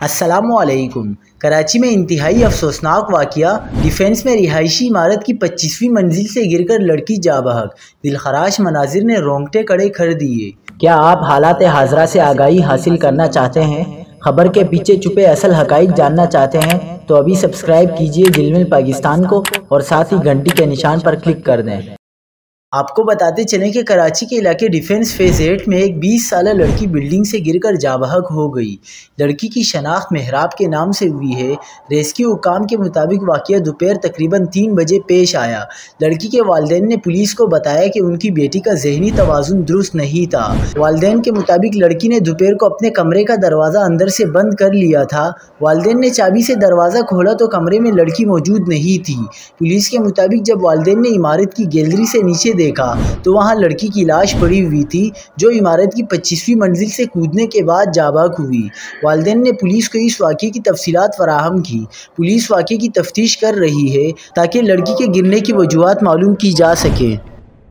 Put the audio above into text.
السلام علیکم۔ کراچی میں انتہائی افسوسناک واقعہ، ڈیفنس میں رہائشی عمارت کی 25ویں منزل سے گر کر لڑکی جاں بحق۔ دلخراش مناظر نے رونگٹے کھڑے کر دیے۔ کیا آپ حالات حاضرہ سے آگاہی حاصل کرنا چاہتے ہیں؟ خبر کے پیچھے چھپے اصل حقائق جاننا چاہتے ہیں تو ابھی سبسکرائب کیجئے جلمل پاکستان کو اور ساتھ ہی گھنٹی کے نشان پر کلک کر دیں۔ آپ کو بتاتے چلیں کہ کراچی کے علاقے ڈیفنس فیز 8 میں ایک 20 سالہ لڑکی بلڈنگ سے گر کر جاں بحق ہو گئی۔ لڑکی کی شناخت محراب کے نام سے ہوئی ہے۔ ریسکیو حکام کے مطابق واقعہ دوپہر تقریباً 3 بجے پیش آیا۔ لڑکی کے والدین نے پولیس کو بتایا کہ ان کی بیٹی کا ذہنی توازن درست نہیں تھا۔ والدین کے مطابق لڑکی نے دوپہر کو اپنے کمرے کا دروازہ اندر سے بند کر لیا تھا۔ والدین نے چابی سے دروازہ کھولا تو کمرے میں لڑکی موجود نہیں تھی۔ پولیس کے مطابق جب والدین نے عمارت کی گیلری سے نیچے دیکھا تو وہاں لڑکی کی لاش پڑی ہوئی تھی، جو عمارت کی 25ویں منزل سے کودنے کے بعد جاں بحق ہوئی۔ والدین نے پولیس کو اس واقعے کی تفصیلات فراہم کی۔ پولیس واقعے کی تفتیش کر رہی ہے تاکہ لڑکی کے گرنے کی وجوہات معلوم کی جا سکیں۔